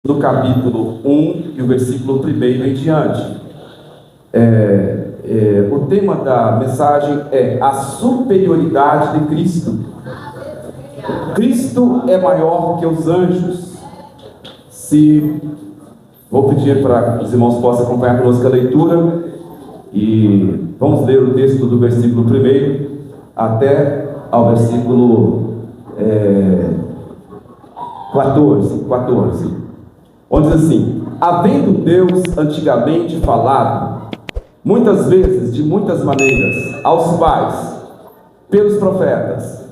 do capítulo 1 e o versículo 1 em diante. O tema da mensagem é a superioridade de Cristo. Cristo é maior que os anjos. Vou pedir para que os irmãos possam acompanhar conosco a leitura e vamos ler o texto do versículo 1 até ao versículo 14, onde diz assim: havendo Deus antigamente falado muitas vezes, de muitas maneiras, aos pais, pelos profetas,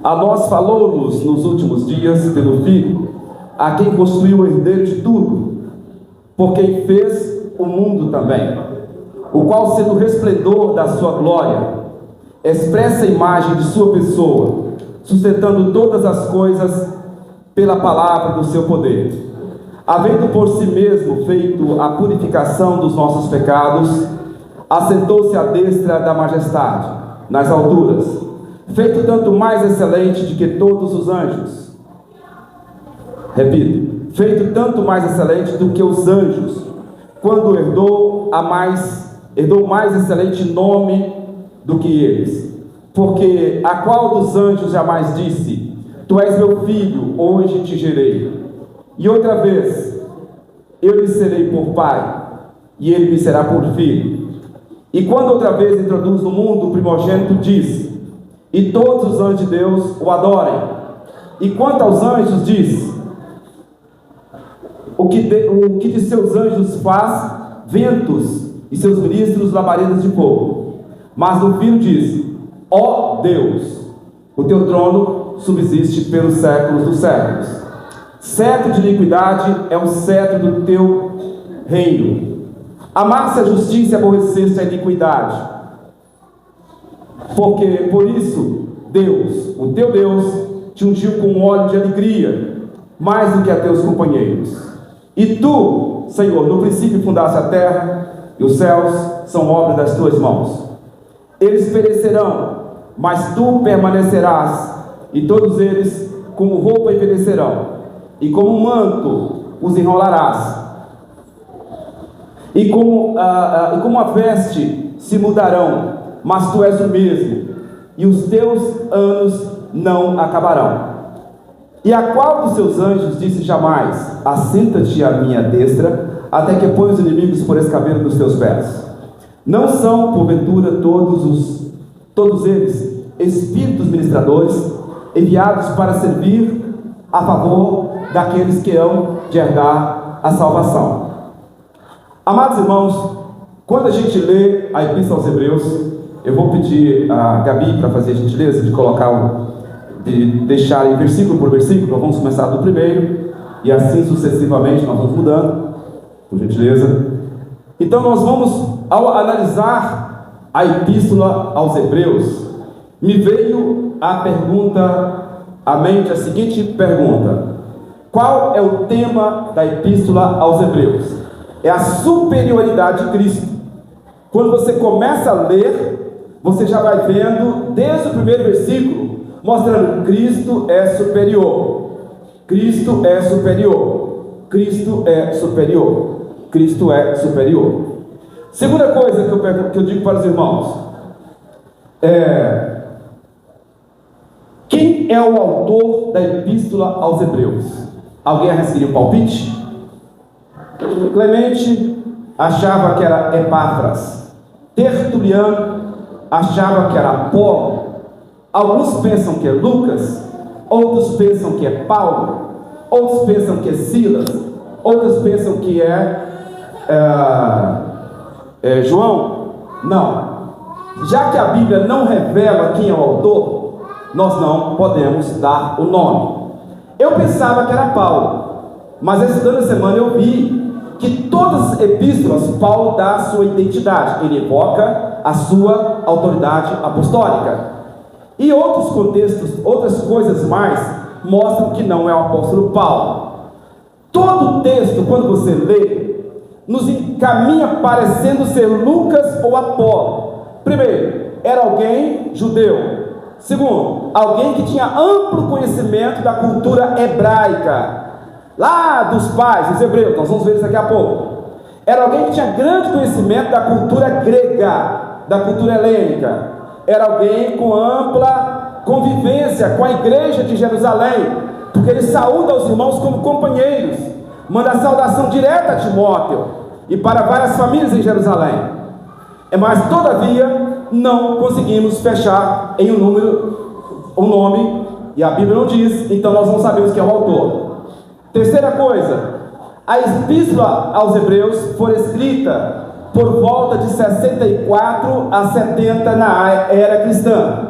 a nós falou-nos nos últimos dias pelo Filho, a quem constituiu o herdeiro de tudo, por quem fez o mundo também, o qual, sendo o resplendor da sua glória, expressa a imagem de sua pessoa, sustentando todas as coisas pela palavra do seu poder, havendo por si mesmo feito a purificação dos nossos pecados, assentou-se à destra da majestade, nas alturas, feito tanto mais excelente de que todos os anjos. Repito, feito tanto mais excelente do que os anjos, quando herdou mais excelente nome do que eles. Porque a qual dos anjos jamais disse: tu és meu filho, hoje te gerei. E outra vez, eu lhe serei por pai, e ele me será por filho. E quando outra vez introduz no mundo o primogênito, diz: e todos os anjos de Deus o adorem. E quanto aos anjos, diz: o que de seus anjos faz ventos, e seus ministros labaredas de fogo. Mas no filho diz: ó Deus, o teu trono subsiste pelos séculos dos séculos. Cetro de iniquidade é o cetro do teu reino. Amaste a justiça e aborreceste a iniquidade. Porque por isso Deus, o teu Deus, te ungiu com óleo de alegria, mais do que a teus companheiros. E tu, Senhor, no princípio fundaste a terra, e os céus são obra das tuas mãos. Eles perecerão, mas tu permanecerás, e todos eles como roupa envelhecerão, e como manto os enrolarás, e como a veste se mudarão, mas tu és o mesmo, e os teus anos não acabarão. E a qual dos seus anjos disse jamais: assenta-te à minha destra, até que ponha os inimigos por escabelo dos teus pés? Não são, porventura, todos eles espíritos ministradores, enviados para servir a favor daqueles que hão de herdar a salvação? Amados irmãos, quando a gente lê a Epístola aos Hebreus, eu vou pedir a Gabi para fazer a gentileza de deixar em versículo por versículo. Nós vamos começar do primeiro e assim sucessivamente nós vamos mudando, por gentileza. Então nós vamos, ao analisar a Epístola aos Hebreus, me veio à mente a seguinte pergunta: qual é o tema da Epístola aos Hebreus? É a superioridade de Cristo. Quando você começa a ler, você já vai vendo desde o primeiro versículo, mostrando: Cristo é superior, Cristo é superior, Cristo é superior, Cristo é superior. Segunda coisa que eu digo para os irmãos quem é o autor da Epístola aos Hebreus? Alguém arriscaria um palpite? Clemente achava que era Epáfras, Tertuliano achava que era Apolo, alguns pensam que é Lucas, outros pensam que é Paulo, outros pensam que é Silas, outros pensam que é João. Não. Já que a Bíblia não revela quem é o autor, nós não podemos dar o nome. Eu pensava que era Paulo, mas estudando a semana eu vi que todas as epístolas Paulo dá a sua identidade, ele evoca a sua autoridade apostólica. E outros contextos, outras coisas mais, mostram que não é o apóstolo Paulo. Todo o texto, quando você lê, nos encaminha parecendo ser Lucas ou Apolo. Primeiro, era alguém judeu. Segundo, alguém que tinha amplo conhecimento da cultura hebraica. lá dos pais, dos hebreus, nós vamos ver isso daqui a pouco. Era alguém que tinha grande conhecimento da cultura grega, da cultura helênica. Era alguém com ampla convivência com a igreja de Jerusalém, porque ele saúda os irmãos como companheiros, manda saudação direta a Timóteo e para várias famílias em Jerusalém. Mas todavia não conseguimos fechar em um nome, e a Bíblia não diz, então nós não sabemos quem é o autor. Terceira coisa, a epístola aos Hebreus foi escrita por volta de 64 a 70 na era cristã.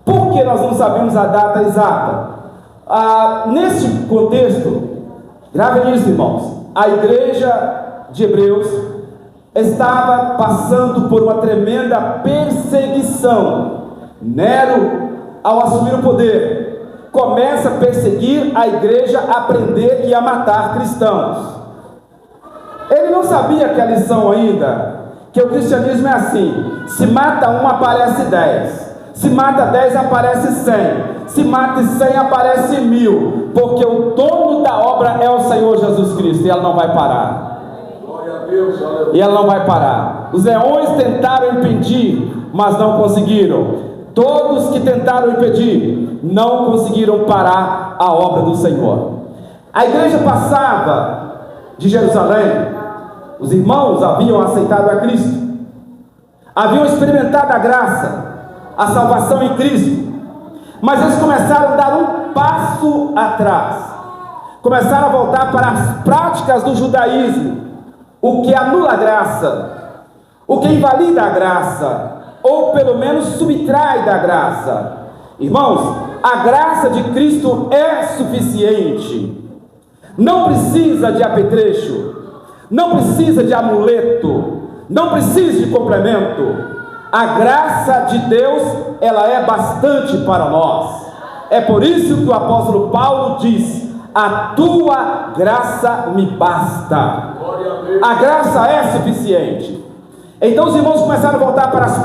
Por que nós não sabemos a data exata? Neste contexto, gravem isso, irmãos, a igreja de Hebreus estava passando por uma tremenda perseguição. Nero, ao assumir o poder, começa a perseguir a igreja, a prender e a matar cristãos. Ele não sabia que a lição ainda, que o cristianismo é assim: se mata um, aparece 10, se mata 10, aparece 100, se mata 100, aparece 1000, porque o dono da obra é o Senhor Jesus Cristo, e ela não vai parar. E ela não vai parar. Os leões tentaram impedir, mas não conseguiram. Todos que tentaram impedir não conseguiram parar a obra do Senhor. A igreja passava de Jerusalém, os irmãos haviam aceitado a Cristo, haviam experimentado a graça, a salvação em Cristo, mas eles começaram a dar um passo atrás, começaram a voltar para as práticas do judaísmo, o que anula a graça, o que invalida a graça, ou pelo menos subtrai da graça. Irmãos, a graça de Cristo é suficiente, não precisa de apetrecho, não precisa de amuleto, não precisa de complemento. A graça de Deus, ela é bastante para nós. É por isso que o apóstolo Paulo diz: a tua graça me basta. A graça é suficiente. Então os irmãos começaram a voltar para as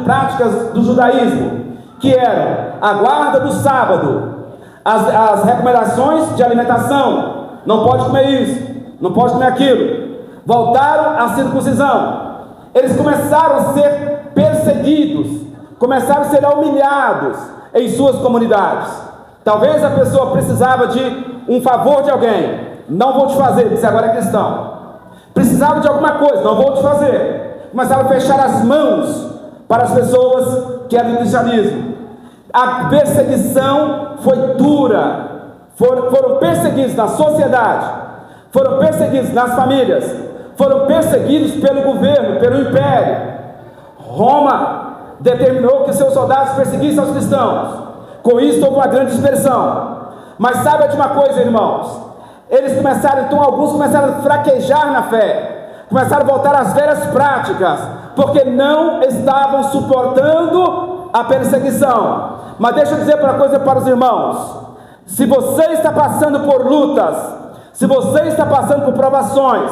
práticas do judaísmo, que eram a guarda do sábado, as recomendações de alimentação, não pode comer isso, não pode comer aquilo. Voltaram à circuncisão. Eles começaram a ser perseguidos, começaram a ser humilhados em suas comunidades. Talvez a pessoa precisava de um favor de alguém, não vou te fazer, você agora é cristão. Precisava de alguma coisa, não vou te fazer. Começaram a fechar as mãos para as pessoas que eram do cristianismo. A perseguição foi dura. Foram perseguidos na sociedade, foram perseguidos nas famílias, foram perseguidos pelo governo, pelo império. Roma determinou que seus soldados perseguissem os cristãos. Com isso houve uma grande dispersão. Mas saiba de uma coisa, irmãos, eles começaram, então alguns começaram a fraquejar na fé, começaram a voltar às velhas práticas, porque não estavam suportando a perseguição. Mas deixa eu dizer uma coisa para os irmãos: se você está passando por lutas, se você está passando por provações,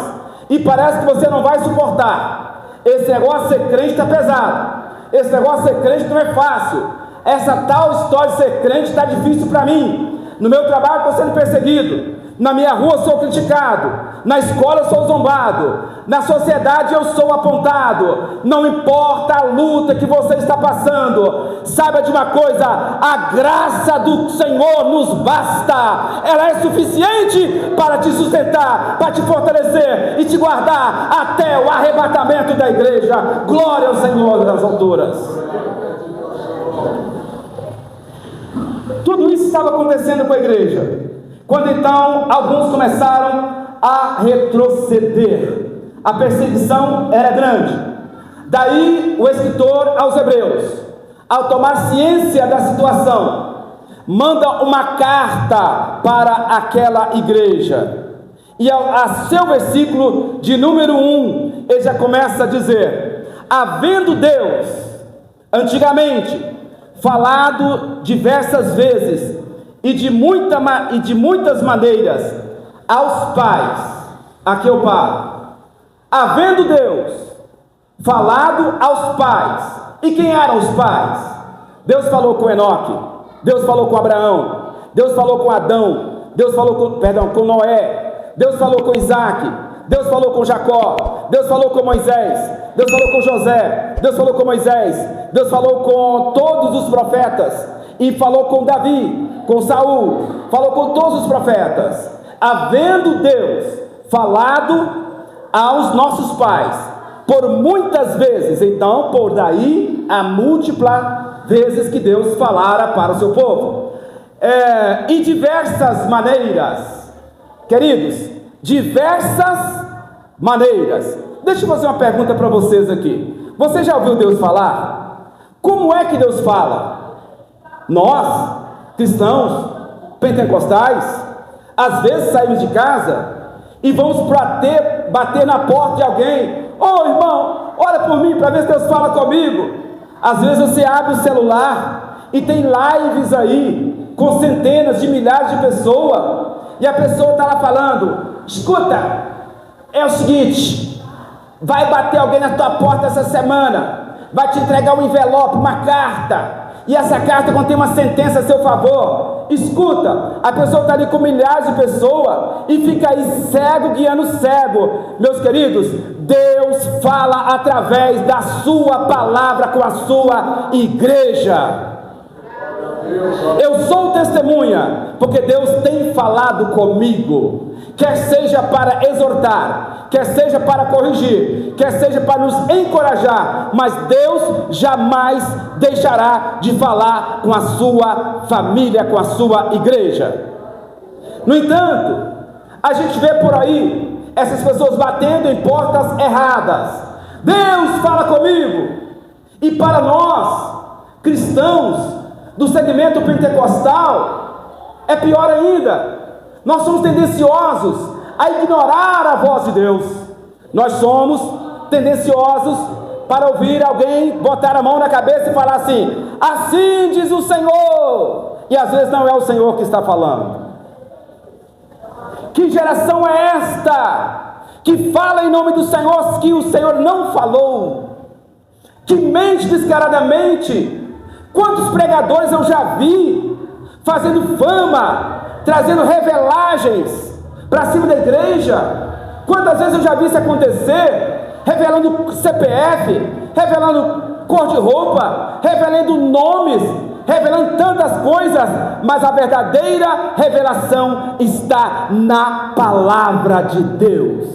e parece que você não vai suportar, esse negócio de ser crente está pesado, esse negócio de ser crente não é fácil, essa tal história de ser crente está difícil para mim. No meu trabalho estou sendo perseguido, na minha rua sou criticado, na escola eu sou zombado, na sociedade eu sou apontado. Não importa a luta que você está passando, saiba de uma coisa: a graça do Senhor nos basta. Ela é suficiente para te sustentar, para te fortalecer e te guardar até o arrebatamento da igreja. Glória ao Senhor das alturas. Tudo isso estava acontecendo com a igreja, quando então alguns começaram a retroceder. A perseguição era grande. Daí o escritor aos Hebreus, ao tomar ciência da situação, manda uma carta para aquela igreja. E a seu versículo de número 1, ele já começa a dizer: havendo Deus antigamente falado diversas vezes e de muitas maneiras aos pais. Aqui eu paro. Havendo Deus falado aos pais. E quem eram os pais? Deus falou com Enoque, Deus falou com Abraão, Deus falou com Adão, Deus falou com Noé, Deus falou com Isaac, Deus falou com Jacó, Deus falou com Moisés, Deus falou com José, Deus falou com Moisés, Deus falou com todos os profetas, e falou com Davi, com Saul, falou com todos os profetas. Havendo Deus falado aos nossos pais por muitas vezes, então por daí a múltiplas vezes que Deus falara para o seu povo, em diversas maneiras, queridos, diversas maneiras. Deixa eu fazer uma pergunta para vocês aqui. Você já ouviu Deus falar? Como é que Deus fala? Nós, cristãos, pentecostais, às vezes saímos de casa e vamos bater na porta de alguém. Ô irmão, ora por mim para ver se Deus fala comigo. Às vezes você abre o celular e tem lives aí com centenas de milhares de pessoas, e a pessoa está lá falando: escuta, é o seguinte, vai bater alguém na tua porta essa semana, vai te entregar um envelope, uma carta, e essa carta contém uma sentença a seu favor. Escuta, a pessoa está ali com milhares de pessoas e fica aí cego guiando cego. Meus queridos, Deus fala através da sua palavra com a sua igreja. Eu sou testemunha, porque Deus tem falado comigo, quer seja para exortar, quer seja para corrigir, quer seja para nos encorajar, mas Deus jamais deixará de falar com a sua família, com a sua igreja. No entanto, a gente vê por aí essas pessoas batendo em portas erradas. Deus fala comigo. E para nós, cristãos do segmento pentecostal, é pior ainda. Nós somos tendenciosos a ignorar a voz de Deus. Nós somos tendenciosos para ouvir alguém botar a mão na cabeça e falar assim: assim diz o Senhor, e às vezes não é o Senhor que está falando. Que geração é esta que fala em nome do Senhor que o Senhor não falou? Que mente descaradamente. Quantos pregadores eu já vi fazendo fama, trazendo revelagens para cima da igreja? Quantas vezes eu já vi isso acontecer, revelando CPF, revelando cor de roupa, revelando nomes, revelando tantas coisas, mas a verdadeira revelação está na palavra de Deus.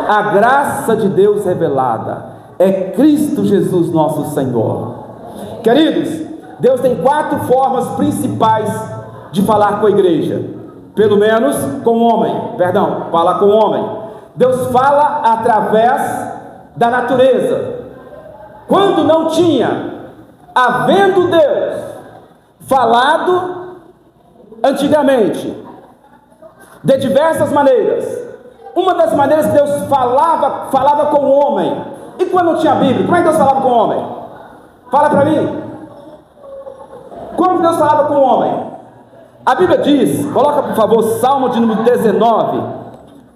A graça de Deus revelada é Cristo Jesus nosso Senhor. Queridos, Deus tem 4 formas principais de falar com a igreja, pelo menos com o homem, falar com o homem. Deus fala através da natureza. Quando não tinha, havendo Deus falado antigamente, de diversas maneiras. Uma das maneiras que Deus falava com o homem. E quando não tinha Bíblia, como é que Deus falava com o homem? Fala para mim. Como Deus falava com o homem? A Bíblia diz, coloca por favor Salmo de número 19.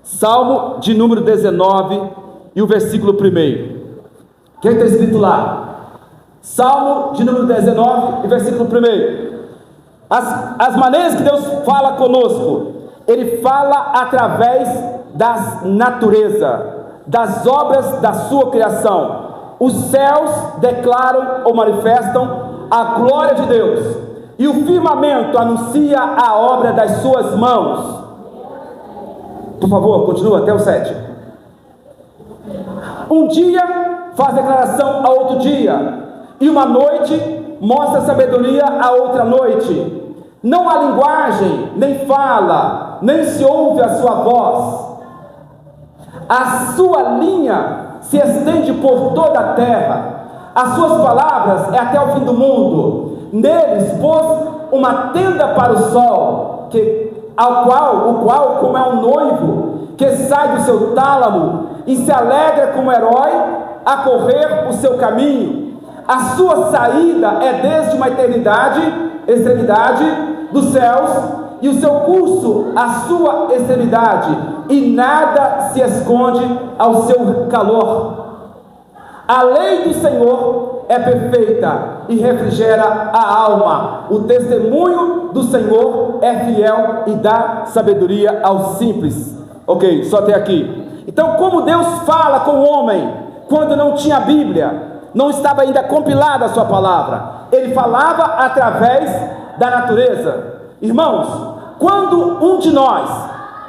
Salmo de número 19 e o versículo 1. O que está escrito lá? Salmo de número 19 e versículo 1. As maneiras que Deus fala conosco, Ele fala através das natureza, das obras da sua criação. Os céus declaram ou manifestam a glória de Deus, e o firmamento anuncia a obra das suas mãos. Por favor, continua até o 7. Um dia faz declaração a outro dia, e uma noite mostra sabedoria a outra noite. Não há linguagem, nem fala, nem se ouve a sua voz. A sua linha se estende por toda a terra. As suas palavras é até o fim do mundo. Neles pôs uma tenda para o sol, o qual como é um noivo que sai do seu tálamo e se alegra como herói a correr o seu caminho. A sua saída é desde uma extremidade dos céus, e o seu curso a sua extremidade, e nada se esconde ao seu calor. A lei do Senhor é perfeita e refrigera a alma. O testemunho do Senhor é fiel e dá sabedoria aos simples. Ok, só até aqui. Então, como Deus fala com o homem quando não tinha Bíblia, não estava ainda compilada a sua palavra, ele falava através da natureza. Irmãos, quando um de nós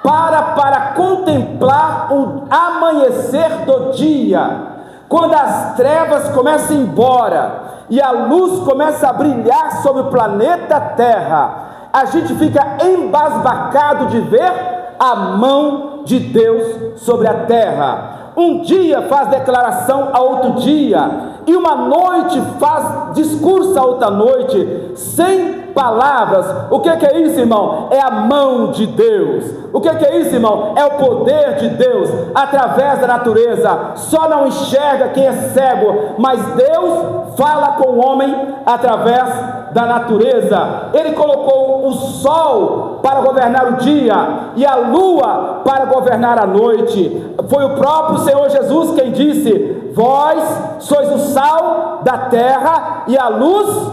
para contemplar o amanhecer do dia, quando as trevas começam a ir embora e a luz começa a brilhar sobre o planeta Terra, a gente fica embasbacado de ver a mão de Deus sobre a terra. Um dia faz declaração a outro dia, e uma noite faz discurso a outra noite, sem palavras. O que é isso, irmão? É a mão de Deus. O que é isso, irmão? É o poder de Deus, através da natureza. Só não enxerga quem é cego, mas Deus fala com o homem através da natureza. Ele colocou o sol para governar o dia, e a lua para governar a noite. Foi o próprio Senhor Jesus quem disse: vós sois o sal da terra e a luz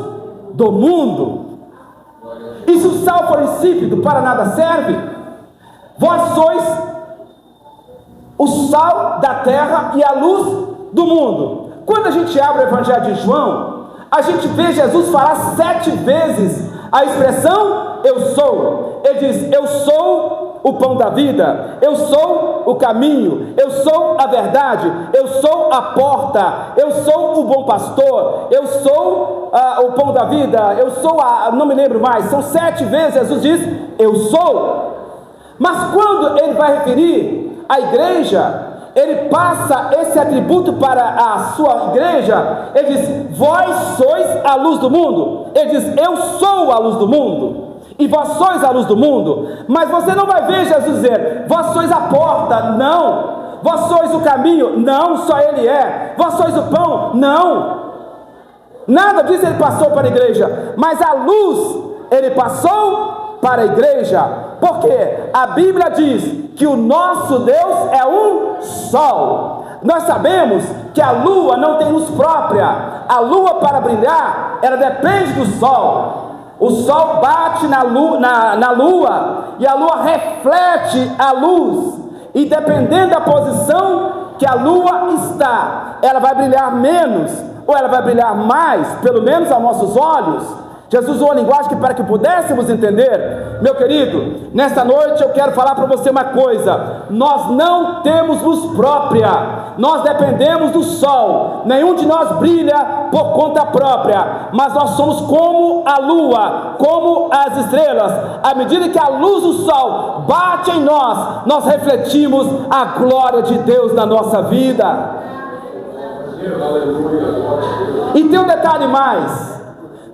do mundo. E se o sal for insípido, para nada serve. Vós sois o sal da terra e a luz do mundo. Quando a gente abre o Evangelho de João, a gente vê Jesus falar 7 vezes a expressão eu sou. Ele diz: eu sou o pão da vida, eu sou o caminho, eu sou a verdade, eu sou a porta, eu sou o bom pastor, eu sou o pão da vida, eu sou não me lembro mais, são 7 vezes Jesus diz eu sou. Mas quando ele vai referir a igreja, ele passa esse atributo para a sua igreja. Ele diz: vós sois a luz do mundo. Ele diz: eu sou a luz do mundo, e vós sois a luz do mundo. Mas você não vai ver Jesus dizer: vós sois a porta. Não. Vós sois o caminho. Não, só ele é. Vós sois o pão. Não. Nada disso ele passou para a igreja, mas a luz ele passou para a igreja. Porque a Bíblia diz que o nosso Deus é um sol. Nós sabemos que a lua não tem luz própria. A lua, para brilhar, ela depende do sol. O sol bate na lua e a lua reflete a luz, e dependendo da posição que a lua está, ela vai brilhar menos ou ela vai brilhar mais, pelo menos aos nossos olhos. Jesus usou a linguagem para que pudéssemos entender. Meu querido, nesta noite eu quero falar para você uma coisa: nós não temos luz própria, nós dependemos do sol. Nenhum de nós brilha por conta própria, mas nós somos como a lua, como as estrelas. À medida que a luz do sol bate em nós, nós refletimos a glória de Deus na nossa vida. E tem um detalhe mais: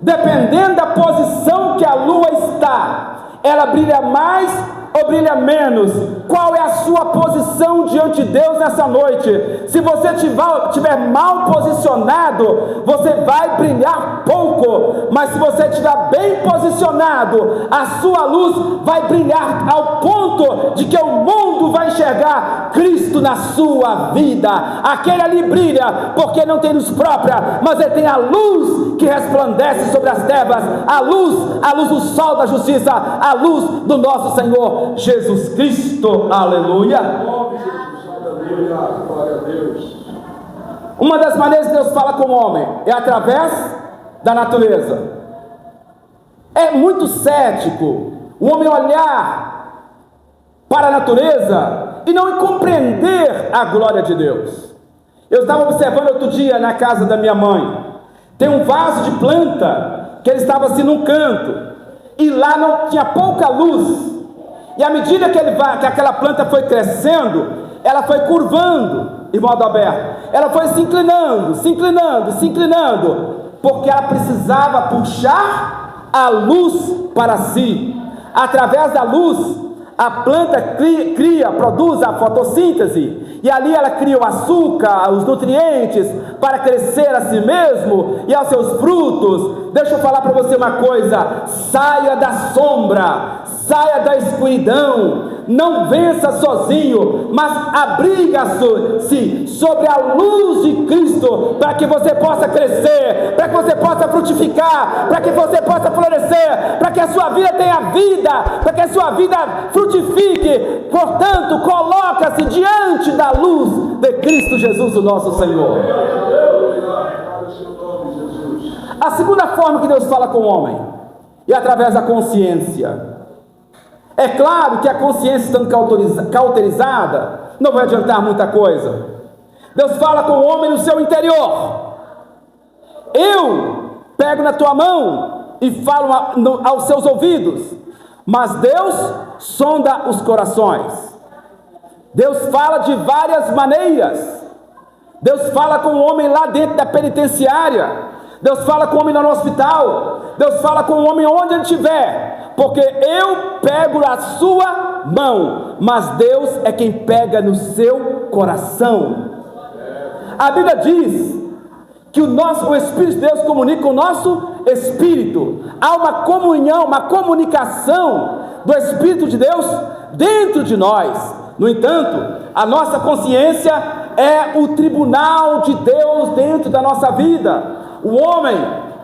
dependendo da posição que a lua está, ela brilha mais ou brilha menos. Qual é a sua posição diante de Deus nessa noite? Se você estiver mal posicionado, você vai brilhar pouco. Mas se você estiver bem posicionado, a sua luz vai brilhar ao ponto de que o mundo vai enxergar Cristo na sua vida. Aquele ali brilha porque não tem luz própria, mas ele tem a luz que resplandece sobre as trevas, a luz do sol da justiça, a luz do nosso Senhor Jesus Cristo. Aleluia. Uma das maneiras que Deus fala com o homem é através da natureza. É muito cético o homem olhar para a natureza e não compreender a glória de Deus. Eu estava observando outro dia na casa da minha mãe. Tem um vaso de planta que ele estava assim num canto, e lá não tinha pouca luz. E à medida que aquela planta foi crescendo, ela foi curvando, irmão Adalberto. Ela foi se inclinando, porque ela precisava puxar a luz para si. Através da luz, a planta produz a fotossíntese, e ali ela cria o açúcar, os nutrientes, para crescer a si mesmo e aos seus frutos. Deixa eu falar para você uma coisa: saia da sombra, saia da escuridão, não vença sozinho, mas abriga-se sobre a luz de Cristo, para que você possa crescer, para que você possa frutificar, para que você possa florescer, para que a sua vida tenha vida, para que a sua vida frutifique. Portanto, coloca-se diante da luz de Cristo Jesus, o nosso Senhor. A segunda forma que Deus fala com o homem é através da consciência. É claro que a consciência estando cauterizada, não vai adiantar muita coisa. Deus fala com o homem no seu interior. Eu pego na tua mão e falo aos seus ouvidos, mas Deus sonda os corações. Deus fala de várias maneiras. Deus fala com o homem lá dentro da penitenciária. Deus fala com o homem no hospital. Deus fala com o homem onde ele estiver, porque eu pego a sua mão, mas Deus é quem pega no seu coração. A Bíblia diz que o Espírito de Deus comunica com o nosso espírito. Há uma comunhão, uma comunicação do Espírito de Deus dentro de nós. No entanto, a nossa consciência é o tribunal de Deus dentro da nossa vida. O homem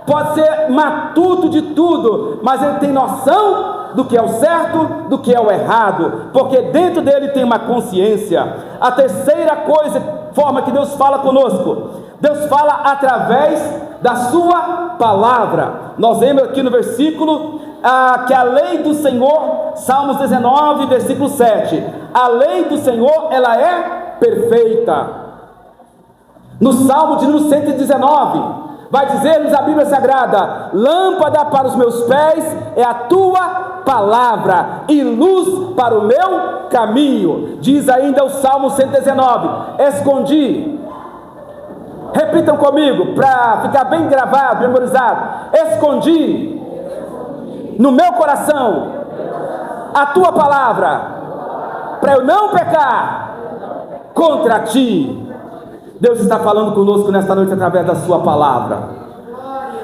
pode ser matuto de tudo, mas ele tem noção do que é o certo, do que é o errado, porque dentro dele tem uma consciência. A terceira forma que Deus fala conosco, Deus fala através da sua palavra. Nós vemos aqui no versículo que a lei do Senhor, Salmos 19, versículo 7, a lei do Senhor, ela é perfeita. No Salmo de número 119, vai dizer-nos a Bíblia Sagrada: lâmpada para os meus pés é a tua palavra e luz para o meu caminho. Diz ainda o Salmo 119: escondi, repitam comigo para ficar bem gravado, memorizado: escondi no meu coração a tua palavra, para eu não pecar contra ti. Deus está falando conosco nesta noite através da sua palavra.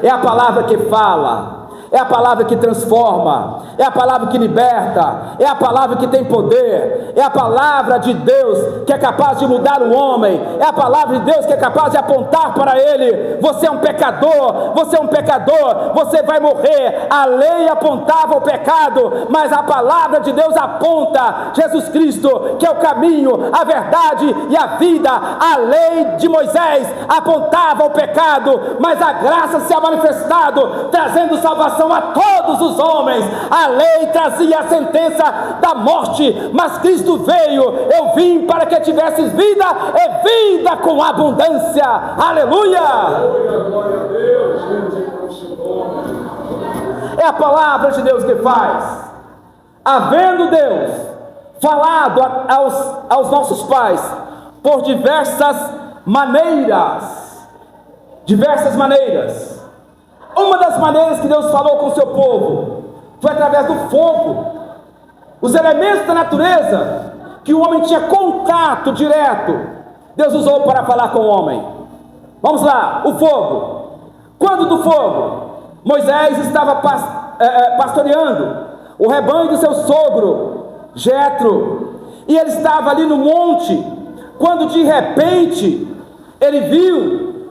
É a palavra que fala, é a palavra que transforma, é a palavra que liberta, é a palavra que tem poder, é a palavra de Deus que é capaz de mudar o homem, é a palavra de Deus que é capaz de apontar para ele: você é um pecador, você é um pecador, você vai morrer. A lei apontava o pecado, mas a palavra de Deus aponta Jesus Cristo, que é o caminho, a verdade e a vida. A lei de Moisés apontava o pecado, mas a graça se ha manifestado, trazendo salvação a todos os homens. A lei trazia a sentença da morte, mas Cristo veio: eu vim para que tivesses vida e vida com abundância. Aleluia! Glória a Deus. É a palavra de Deus que faz. Havendo Deus falado aos nossos pais por diversas maneiras, uma das maneiras que Deus falou com o seu povo foi através do fogo. Os elementos da natureza que o homem tinha contato direto, Deus usou para falar com o homem. Vamos lá, o fogo. Quando do fogo? Moisés estava pastoreando o rebanho do seu sogro Jetro, e ele estava ali no monte, quando de repente ele viu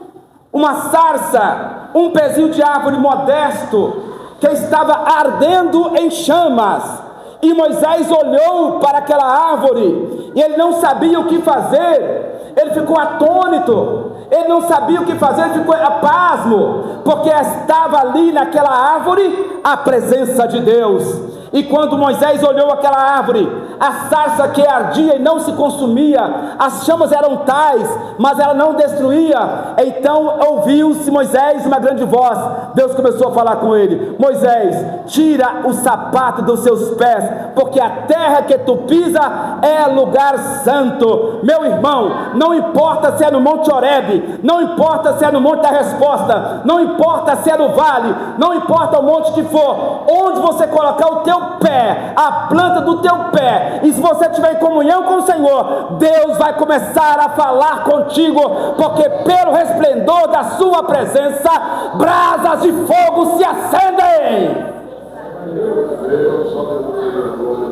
uma sarça, um pezinho de árvore modesto, que estava ardendo em chamas. E Moisés olhou para aquela árvore, e ele não sabia o que fazer. Ele ficou atônito, ele não sabia o que fazer, ele ficou pasmo, porque estava ali naquela árvore a presença de Deus. E quando Moisés olhou aquela árvore, a sarça que ardia e não se consumia, as chamas eram tais, mas ela não destruía. Então ouviu-se Moisés uma grande voz. Deus começou a falar com ele: Moisés, tira o sapato dos seus pés, porque a terra que tu pisa é lugar santo. Meu irmão, não importa se é no Monte Horebe, não importa se é no Monte da Resposta, não importa se é no vale, não importa o monte que for, onde você colocar o teu pé, a planta do teu pé, e se você estiver em comunhão com o Senhor, Deus vai começar a falar contigo, porque pelo resplendor da sua presença, brasas de fogo se acendem.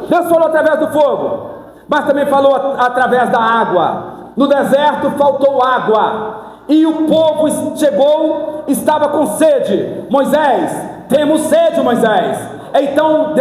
Deus falou através do fogo, mas também falou através da água. No deserto faltou água, e o povo chegou, estava com sede. Moisés, temos sede, Moisés. Então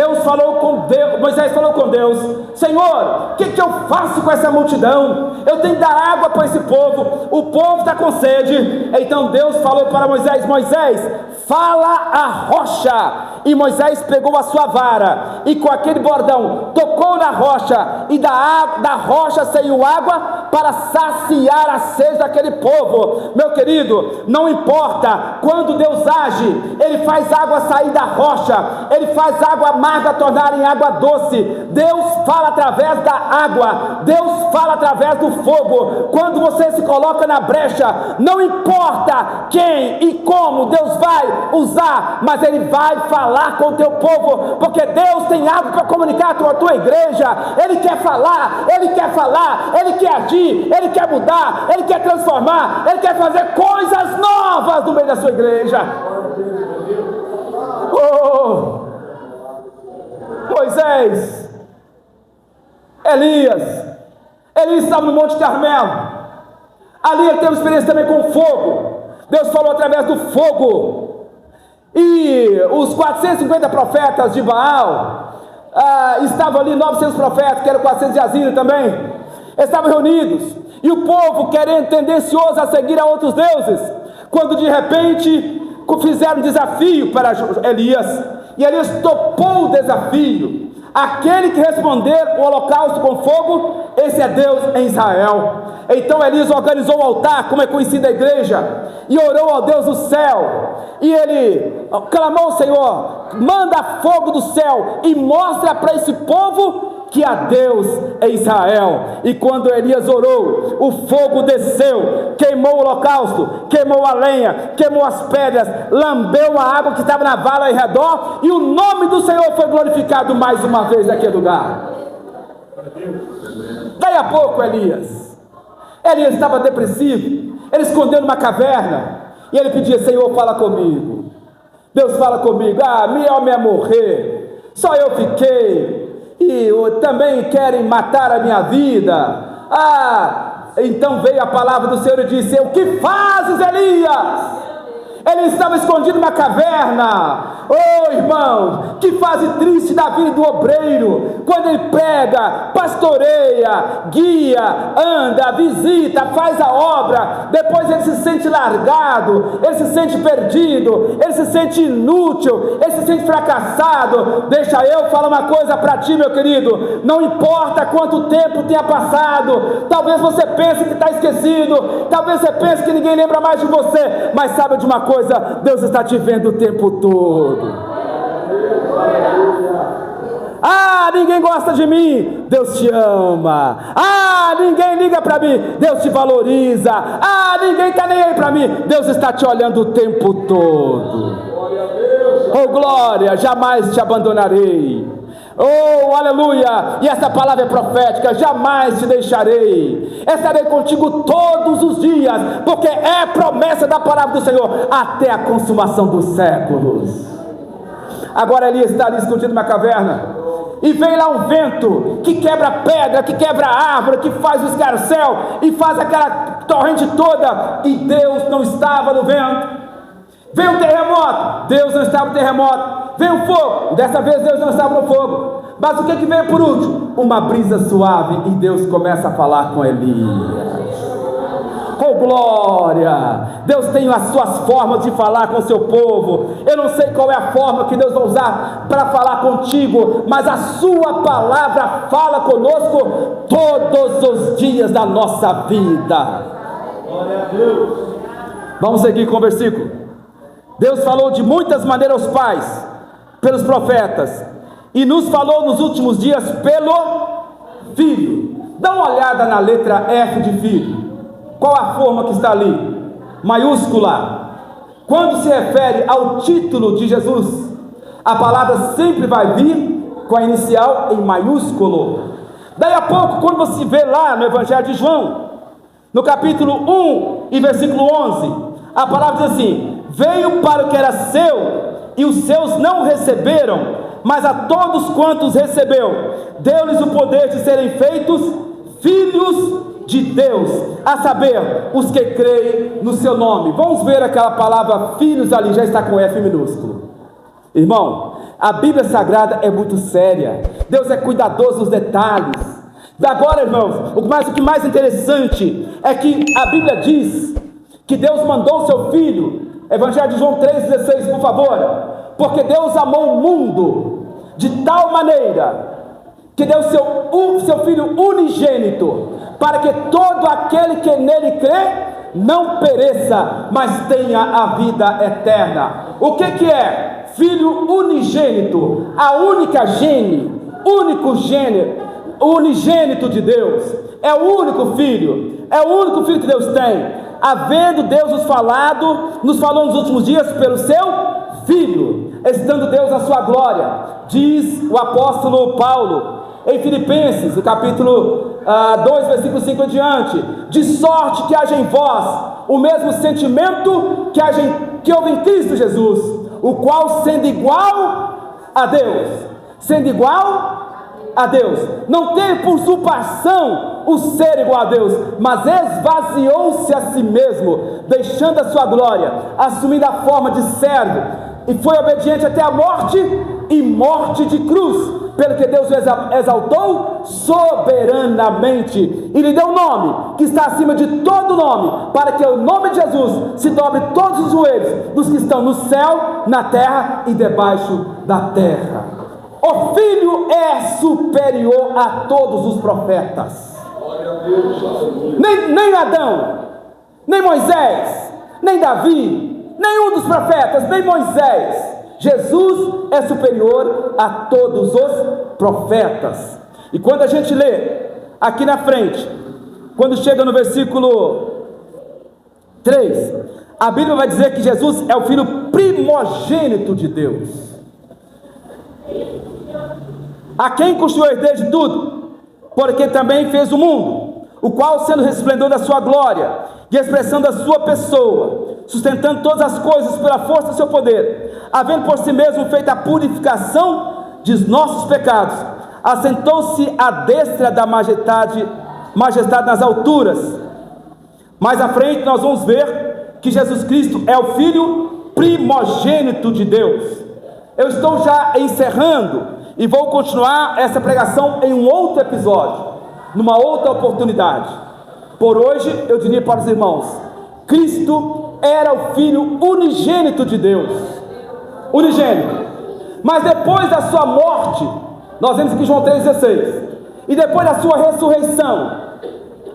Moisés falou com Deus: Senhor, o que eu faço com essa multidão? Eu tenho que dar água para esse povo, o povo está com sede. Então Deus falou para Moisés: Moisés, fala a rocha. E Moisés pegou a sua vara e com aquele bordão tocou na rocha, e da rocha saiu água para saciar a sede daquele povo. Meu querido, não importa, quando Deus age, Ele faz água sair da rocha, Ele faz água amarga tornar em água doce. Deus fala através da água, Deus fala através do fogo. Quando você se coloca na brecha, não importa quem e como Deus vai usar, mas Ele vai falar com o teu povo, porque Deus tem algo para comunicar com a tua igreja. Ele quer falar, Ele quer falar, Ele quer agir, Ele quer mudar, Ele quer transformar, Ele quer fazer coisas novas no meio da sua igreja. Oh, Moisés, Elias estava no Monte Carmelo. Ali ele teve uma experiência também com o fogo. Deus falou através do fogo. E os 450 profetas de Baal, estavam ali 900 profetas, que eram 400 de Asírio também, estavam reunidos, e o povo querendo, tendencioso a seguir a outros deuses, quando de repente fizeram um desafio para Elias, e Elias topou o desafio. Aquele que responder o holocausto com fogo, esse é Deus em Israel. Então Elias organizou o altar, como é conhecida a igreja, e orou ao Deus do céu, e ele clamou ao Senhor: manda fogo do céu e mostra para esse povo que há Deus em Israel. E quando Elias orou, o fogo desceu, queimou o holocausto, queimou a lenha, queimou as pedras, lambeu a água que estava na vala ao redor, e o nome do Senhor foi glorificado mais uma vez naquele lugar. Daí a pouco Elias estava depressivo, ele escondeu numa caverna, e ele pedia: Senhor, fala comigo. Deus fala comigo: minha alma ia morrer, só eu fiquei, e também querem matar a minha vida. Então veio a palavra do Senhor e disse: o que fazes, Elias? Ele estava escondido numa caverna. Oh, irmão, que fase triste da vida do obreiro, quando ele prega, pastoreia, guia, anda, visita, faz a obra, depois ele se sente largado, ele se sente perdido, ele se sente inútil, ele se sente fracassado. Deixa eu falar uma coisa para ti, meu querido: não importa quanto tempo tenha passado, talvez você pense que está esquecido, talvez você pense que ninguém lembra mais de você, mas sabe de uma coisa, Deus está te vendo o tempo todo. Ninguém gosta de mim, Deus te ama. Ninguém liga para mim, Deus te valoriza. Ninguém está nem aí para mim, Deus está te olhando o tempo todo. Oh glória, jamais te abandonarei. Oh, aleluia, e essa palavra é profética: jamais te deixarei, estarei contigo todos os dias, porque é promessa da palavra do Senhor, até a consumação dos séculos. Agora Elias está ali escondido numa caverna, e vem lá um vento, que quebra pedra, que quebra árvore, que faz o escarcéu, e faz aquela torrente toda, e Deus não estava no vento. Veio um terremoto, Deus não estava no terremoto. Veio o fogo, dessa vez Deus não estava no fogo. Mas o que veio por último? Uma brisa suave, e Deus começa a falar com Elias. Oh glória, Deus tem as suas formas de falar com o seu povo. Eu não sei qual é a forma que Deus vai usar para falar contigo, mas a sua palavra fala conosco todos os dias da nossa vida. Glória a Deus. Vamos seguir com o versículo. Deus falou de muitas maneiras aos pais, pelos profetas, e nos falou nos últimos dias pelo Filho. Dá uma olhada na letra F de Filho. Qual a forma que está ali? Maiúscula. Quando se refere ao título de Jesus, a palavra sempre vai vir com a inicial em maiúsculo. Daí a pouco, quando você vê lá no Evangelho de João, no capítulo 1 e versículo 11, a palavra diz assim: veio para o que era seu, e os seus não receberam, mas a todos quantos recebeu, deu-lhes o poder de serem feitos filhos de Deus, a saber, os que creem no seu nome. Vamos ver aquela palavra filhos ali, já está com F minúsculo. Irmão, a Bíblia Sagrada é muito séria, Deus é cuidadoso nos detalhes. Agora, irmãos, o que mais interessante é que a Bíblia diz que Deus mandou o seu Filho, Evangelho de João 3,16, por favor, porque Deus amou o mundo de tal maneira que deu seu Filho unigênito, para que todo aquele que nele crê não pereça, mas tenha a vida eterna. O que é Filho unigênito? A única único gênero, o unigênito de Deus, é o único Filho que Deus tem. Havendo Deus nos falou nos últimos dias pelo seu Filho, estando Deus na sua glória, diz o apóstolo Paulo em Filipenses, no capítulo 2, versículo 5 em diante, de sorte que haja em vós o mesmo sentimento que houve em Cristo Jesus, o qual sendo igual a Deus, não teve por usurpação o ser igual a Deus, mas esvaziou-se a si mesmo, deixando a sua glória, assumindo a forma de servo, e foi obediente até a morte, e morte de cruz, pelo que Deus o exaltou soberanamente, e lhe deu um nome, que está acima de todo nome, para que o nome de Jesus se dobre todos os joelhos, dos que estão no céu, na terra e debaixo da terra. O Filho é superior a todos os profetas. Nem Adão, nem Moisés, nem Davi, nenhum dos profetas, nem Moisés. Jesus é superior a todos os profetas. E quando a gente lê aqui na frente, quando chega no versículo 3, a Bíblia vai dizer que Jesus é o Filho primogênito de Deus, a quem constituiu herdeiro de tudo, porque também fez o mundo, o qual, sendo resplendor da sua glória e expressão da sua pessoa, sustentando todas as coisas pela força do seu poder, havendo por si mesmo feito a purificação de nossos pecados, assentou-se à destra da majestade nas alturas. Mais à frente nós vamos ver que Jesus Cristo é o Filho primogênito de Deus. Eu estou já encerrando e vou continuar essa pregação em um outro episódio, numa outra oportunidade. Por hoje eu diria para os irmãos, Cristo era o Filho unigênito de Deus, unigênito, mas depois da sua morte, nós vemos aqui João 3,16, e depois da sua ressurreição,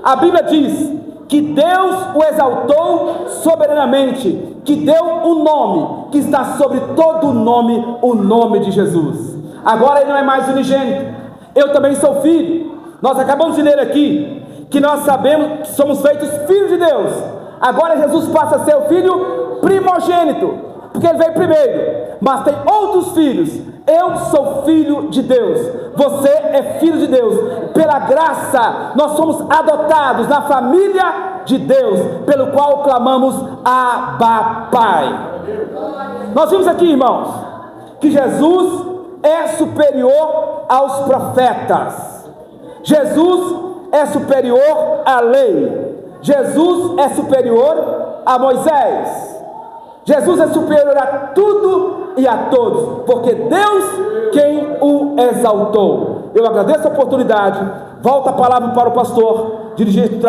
a Bíblia diz que Deus o exaltou soberanamente, que deu um nome, que está sobre todo nome, o nome de Jesus. Agora ele não é mais unigênito, eu também sou filho. Nós acabamos de ler aqui, que nós sabemos que somos feitos filhos de Deus. Agora Jesus passa a ser o Filho primogênito, porque ele veio primeiro, mas tem outros filhos. Eu sou filho de Deus, você é filho de Deus, pela graça nós somos adotados na família de Deus, pelo qual clamamos Abba Pai. Nós vimos aqui, irmãos, que Jesus é superior aos profetas, Jesus é superior à lei, Jesus é superior a Moisés, Jesus é superior a tudo e a todos, porque Deus quem o exaltou. Eu agradeço a oportunidade, volto a palavra para o pastor dirigir o trabalho.